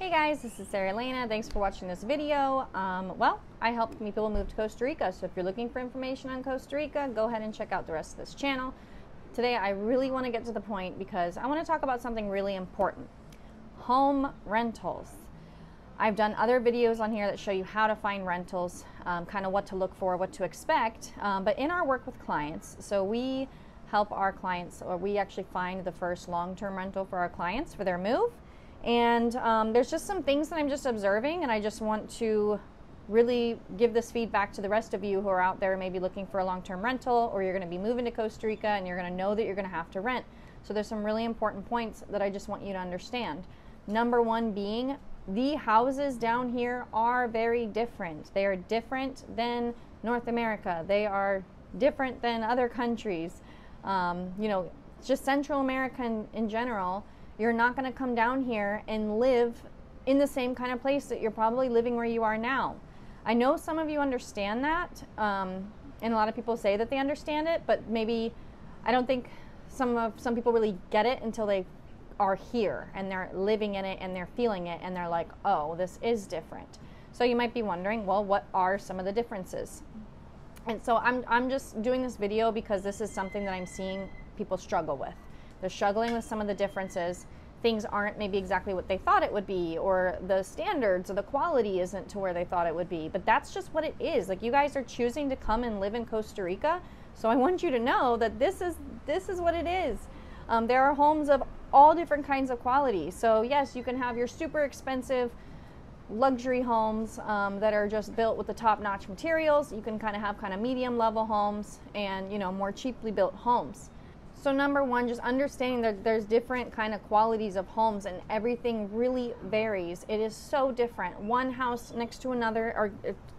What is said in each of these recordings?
Hey guys, this is Elena. Thanks for watching this video. Well, I help people move to Costa Rica, so if you're looking for information on Costa Rica, go ahead and check out the rest of this channel. Today I really want to get to the point because I want to talk about something really important. Home rentals. I've done other videos on here that show you how to find rentals, kind of what to look for, what to expect, but in our work with clients, so we help our clients, or we actually find the first long-term rental for our clients for their move. And there's just some things that I'm just observing, and I just want to really give this feedback to the rest of you who are out there maybe looking for a long-term rental, or you're going to be moving to Costa Rica and you're going to know that you're going to have to rent. So there's some really important points that I just want you to understand. Number one being, the houses down here are very different. They are different than North America. They are different than other countries. Just Central America in general. You're not going to come down here and live in the same kind of place that you're probably living where you are now. I know some of you understand that, and a lot of people say that they understand it, but maybe I don't think some people really get it until they are here and they're living in it and they're feeling it and they're like, oh, this is different. So you might be wondering, well, what are some of the differences? And so I'm just doing this video because this is something that I'm seeing people struggle with. They're struggling with some of the differences. Things aren't maybe exactly what they thought it would be, or the standards or the quality isn't to where they thought it would be. But that's just what it is. Like, you guys are choosing to come and live in Costa Rica, so I want you to know that this is what it is. There are homes of all different kinds of quality. So yes, you can have your super expensive luxury homes that are just built with the top-notch materials. You can have medium level homes and more cheaply built homes. So number one, just understanding that there's different kind of qualities of homes and everything really varies. It is so different. One house next to another,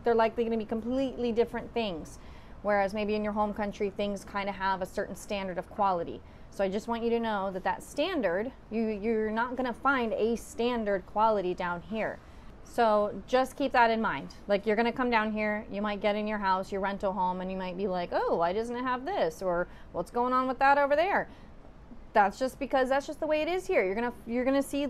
they're likely going to be completely different things. Whereas maybe in your home country, things kind of have a certain standard of quality. So I just want you to know that standard, you're not going to find a standard quality down here. So just keep that in mind. Like, you're going to come down here, you might get in your house, your rental home, and you might be like, oh, why doesn't it have this? Or what's going on with that over there? That's just because that's just the way it is here. You're going to see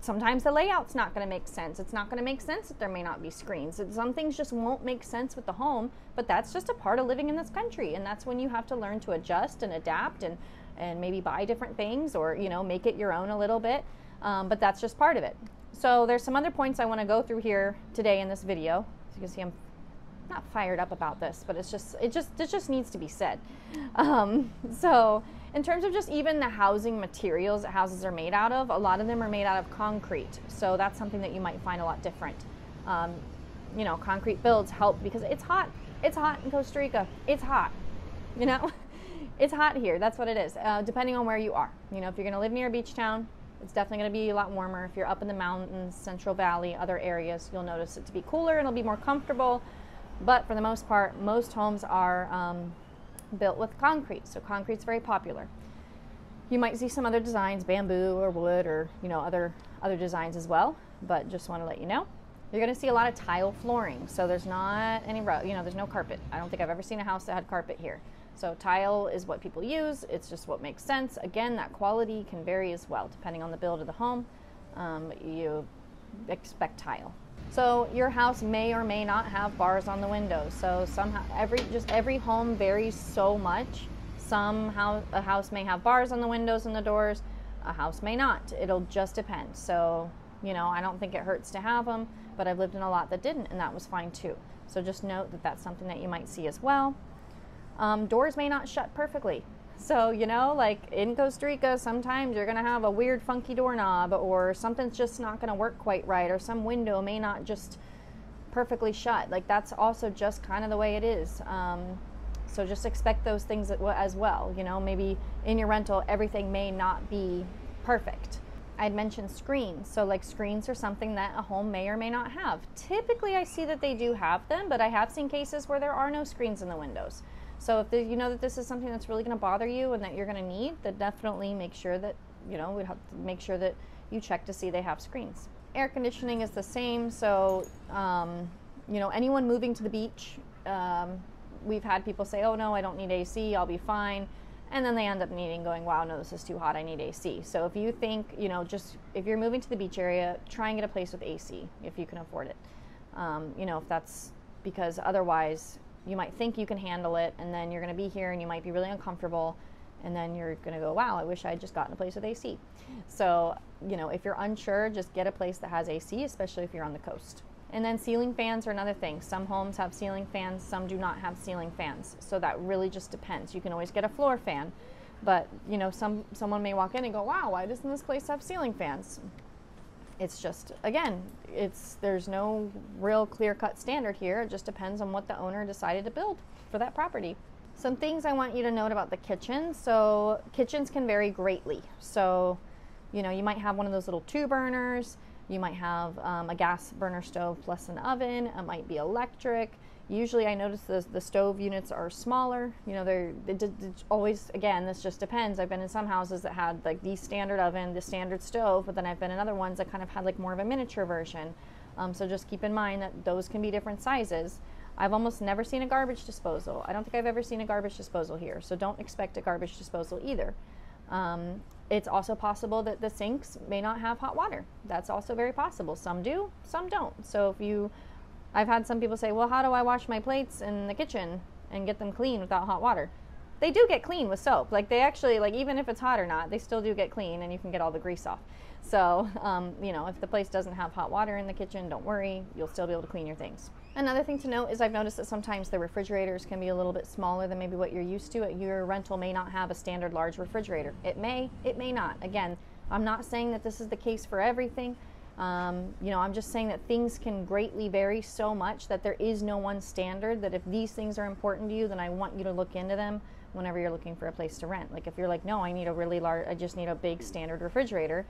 sometimes the layout's not going to make sense. It's not going to make sense that there may not be screens. Some things just won't make sense with the home, but that's just a part of living in this country. And that's when you have to learn to adjust and adapt and maybe buy different things, or make it your own a little bit. But that's just part of it. So there's some other points I want to go through here today in this video. As you can see, I'm not fired up about this, but it just needs to be said. So in terms of just even the housing materials that houses are made out of, a lot of them are made out of concrete. So that's something that you might find a lot different. Concrete builds help because it's hot. It's hot in Costa Rica. It's hot. It's hot here. That's what it is. Depending on where you are. If you're going to live near a beach town, it's definitely going to be a lot warmer. If you're up in the mountains, Central Valley, other areas, you'll notice it to be cooler and it'll be more comfortable. But for the most part, most homes are built with concrete. So concrete's very popular. You might see some other designs, bamboo or wood, or other designs as well. But just want to let you know, you're going to see a lot of tile flooring. So there's not any there's no carpet. I don't think I've ever seen a house that had carpet here. So tile is what people use. It's just what makes sense. Again, that quality can vary as well, depending on the build of the home. You expect tile. So your house may or may not have bars on the windows. So somehow every home varies so much. A house may have bars on the windows and the doors. A house may not. It'll just depend. So I don't think it hurts to have them, but I've lived in a lot that didn't, and that was fine too. So just note that that's something that you might see as well. Doors may not shut perfectly. So, like in Costa Rica, sometimes you're going to have a weird funky doorknob, or something's just not going to work quite right, or some window may not just perfectly shut. Like, that's also just kind of the way it is. So just expect those things as well. Maybe in your rental, everything may not be perfect. I'd mentioned screens. So like, screens are something that a home may or may not have. Typically I see that they do have them, but I have seen cases where there are no screens in the windows. So if you know that this is something that's really going to bother you and that you're going to need, then definitely make sure that, we'd have to make sure that you check to see they have screens. Air conditioning is the same. So, anyone moving to the beach, we've had people say, oh no, I don't need AC, I'll be fine. and then they end up going, wow, no, this is too hot, I need AC. So if you think, you know, just if you're moving to the beach area, try and get a place with AC if you can afford it. You know, if that's, because otherwise you might think you can handle it, and then you're going to be here and you might be really uncomfortable, and then you're going to go, wow, I wish I had just gotten a place with AC. So, you know, if you're unsure, just get a place that has AC, especially if you're on the coast. And then ceiling fans are another thing. Some homes have ceiling fans, some do not have ceiling fans. So that really just depends. You can always get a floor fan, but you know, someone may walk in and go, wow, why doesn't this place have ceiling fans? It's just, again, there's no real clear-cut standard here. It just depends on what the owner decided to build for that property. Some things I want you to note about the kitchen. So kitchens can vary greatly. So, you know, you might have one of those little 2 burners. You might have a gas burner stove plus an oven. It might be electric. Usually I notice the stove units are smaller. You know, they're always, again, this just depends. I've been in some houses that had like the standard oven, the standard stove, but then I've been in other ones that kind of had like more of a miniature version. So just keep in mind that those can be different sizes. I've almost never seen a garbage disposal. I don't think I've ever seen a garbage disposal here, so don't expect a garbage disposal either. It's also possible that the sinks may not have hot water. That's also very possible. Some do, some don't. So I've had some people say, well, how do I wash my plates in the kitchen and get them clean without hot water? They do get clean with soap. Like they actually, like even if it's hot or not, they still do get clean and you can get all the grease off. So, you know, if the place doesn't have hot water in the kitchen, don't worry, you'll still be able to clean your things. Another thing to note is I've noticed that sometimes the refrigerators can be a little bit smaller than maybe what you're used to. Your rental may not have a standard large refrigerator. It may not. Again, I'm not saying that this is the case for everything. You know, I'm just saying that things can greatly vary so much that there is no one standard, that if these things are important to you, then I want you to look into them whenever you're looking for a place to rent. Like if you're like, no, I need a really large, I just need a big standard refrigerator.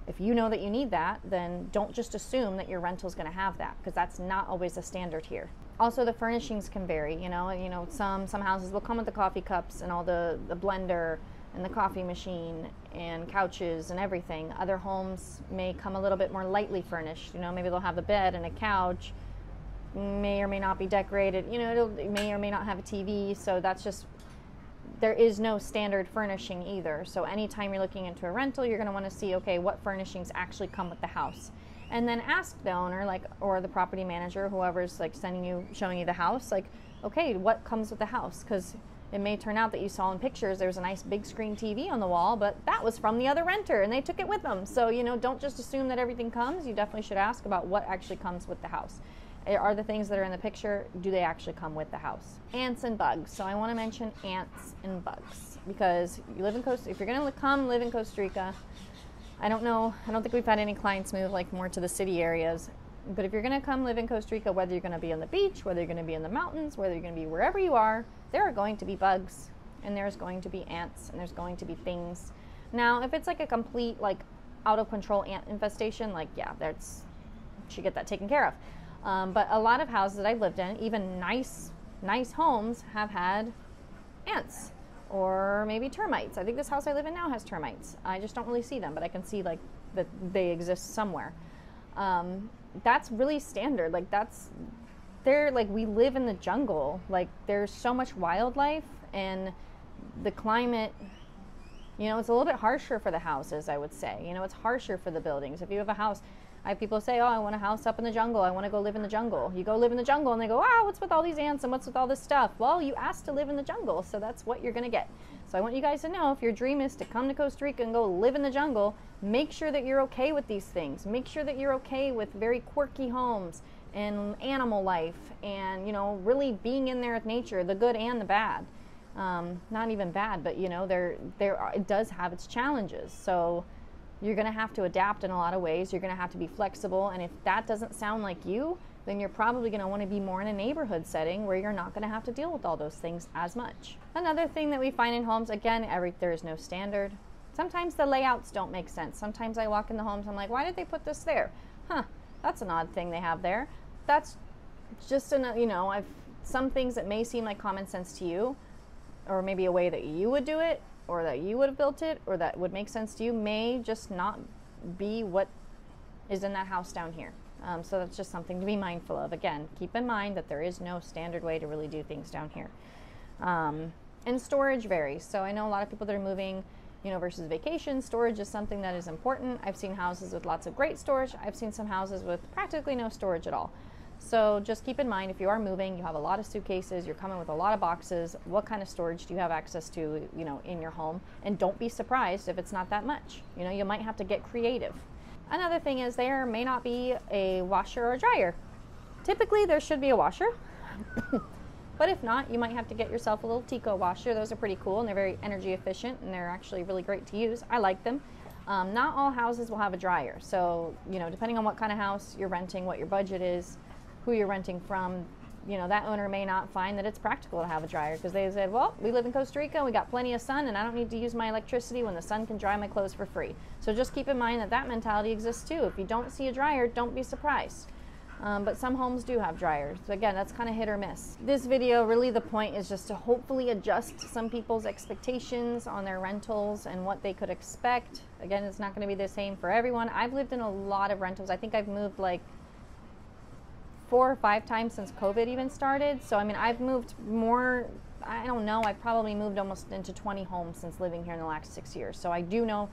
If you know that you need that, then don't just assume that your rental is going to have that, because that's not always a standard here. Also, the furnishings can vary. You know, some houses will come with the coffee cups and all the blender and the coffee machine and couches and everything. Other homes may come a little bit more lightly furnished. You know, maybe they'll have a bed and a couch, may or may not be decorated. You know, it may or may not have a TV. So that's just, there is no standard furnishing either. So anytime you're looking into a rental, you're going to want to see, okay, what furnishings actually come with the house. And then ask the owner, like, or the property manager, whoever's like showing you the house, like, okay, what comes with the house? Because it may turn out that you saw in pictures there's a nice big screen TV on the wall, but that was from the other renter and they took it with them. So, you know, don't just assume that everything comes. You definitely should ask about what actually comes with the house. Are the things that are in the picture, do they actually come with the house? Ants and bugs. So I want to mention ants and bugs because you live in if you're going to come live in Costa Rica, I don't think we've had any clients move like more to the city areas. But if you're going to come live in Costa Rica, whether you're going to be on the beach, whether you're going to be in the mountains, whether you're going to be wherever you are, there are going to be bugs and there's going to be ants and there's going to be things. Now, if it's like a complete like out of control ant infestation, like yeah, you should get that taken care of. But a lot of houses that I've lived in, even nice homes, have had ants or maybe termites. I think this house I live in now has termites. I just don't really see them, but I can see like that they exist somewhere. That's really standard. Like we live in the jungle. Like there's so much wildlife and the climate, you know, it's a little bit harsher for the houses, I would say. You know, it's harsher for the buildings. If you have a house, I have people say, oh, I want a house up in the jungle. I want to go live in the jungle. You go live in the jungle and they go, ah, what's with all these ants and what's with all this stuff? Well, you asked to live in the jungle, so that's what you're going to get. So I want you guys to know, if your dream is to come to Costa Rica and go live in the jungle, make sure that you're okay with these things. Make sure that you're okay with very quirky homes and animal life and, you know, really being in there with nature, the good and the bad. Not even bad, but, you know, it does have its challenges. So you're going to have to adapt in a lot of ways. You're going to have to be flexible. And if that doesn't sound like you, then you're probably going to want to be more in a neighborhood setting where you're not going to have to deal with all those things as much. Another thing that we find in homes, again, there is no standard. Sometimes the layouts don't make sense. Sometimes I walk in the homes, I'm like, why did they put this there? Huh, that's an odd thing they have there. That's just, some things that may seem like common sense to you, or maybe a way that you would do it, or that you would have built it, or that would make sense to you, may just not be what is in that house down here. So that's just something to be mindful of. Again, keep in mind that there is no standard way to really do things down here. And storage varies. So I know a lot of people that are moving, you know, versus vacation, storage is something that is important. I've seen houses with lots of great storage. I've seen some houses with practically no storage at all. So just keep in mind, if you are moving, you have a lot of suitcases, you're coming with a lot of boxes, what kind of storage do you have access to, you know, in your home? And don't be surprised if it's not that much. You know, you might have to get creative. Another thing is there may not be a washer or a dryer. Typically there should be a washer, but if not, you might have to get yourself a little Tico washer. Those are pretty cool and they're very energy efficient and they're actually really great to use. I like them. Not all houses will have a dryer. So, you know, depending on what kind of house you're renting, what your budget is, who you're renting from, you know, that owner may not find that it's practical to have a dryer because they said, well, we live in Costa Rica and we got plenty of sun and I don't need to use my electricity when the sun can dry my clothes for free. So just keep in mind that that mentality exists too. If you don't see a dryer, don't be surprised. But some homes do have dryers. So again, that's kind of hit or miss. This video, really the point is just to hopefully adjust some people's expectations on their rentals and what they could expect. Again, it's not going to be the same for everyone. I've lived in a lot of rentals. I think I've moved like 4 or 5 times since COVID even started. So I mean, I've moved more, I don't know, I've probably moved almost into 20 homes since living here in the last 6 years. So I know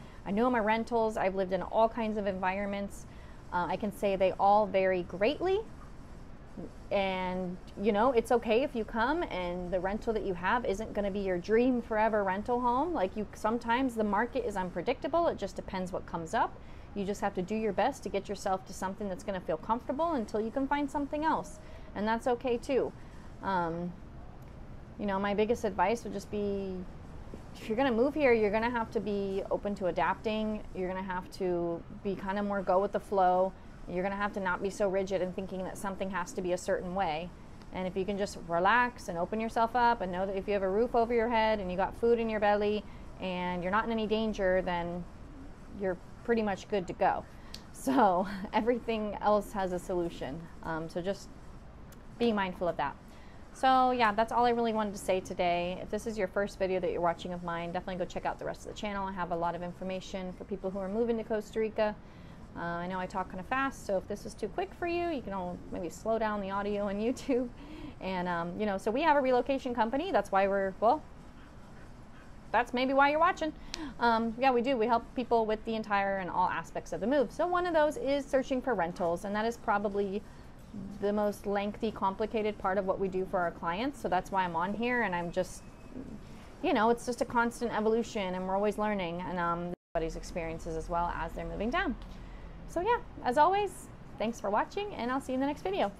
my rentals. I've lived in all kinds of environments. I can say they all vary greatly. And you know, it's okay if you come and the rental that you have isn't going to be your dream forever rental home. Like sometimes the market is unpredictable. It just depends what comes up. You just have to do your best to get yourself to something that's going to feel comfortable until you can find something else. And that's okay too. You know, my biggest advice would just be, if you're going to move here, you're going to have to be open to adapting. You're going to have to be kind of more go with the flow. You're going to have to not be so rigid in thinking that something has to be a certain way. And if you can just relax and open yourself up and know that if you have a roof over your head and you got food in your belly and you're not in any danger, then you're pretty much good to go. So everything else has a solution. So just be mindful of that. So yeah, that's all I really wanted to say today. If this is your first video that you're watching of mine, definitely go check out the rest of the channel. I have a lot of information for people who are moving to Costa Rica. I know I talk kind of fast, so if this is too quick for you, you can all maybe slow down the audio on YouTube. And you know, so we have a relocation company. That's why that's maybe why you're watching. Yeah, we do. We help people with the entire and all aspects of the move. So one of those is searching for rentals, and that is probably the most lengthy, complicated part of what we do for our clients. So that's why I'm on here, and I'm just, you know, it's just a constant evolution, and we're always learning, and everybody's experiences as well as they're moving down. So yeah, as always, thanks for watching, and I'll see you in the next video.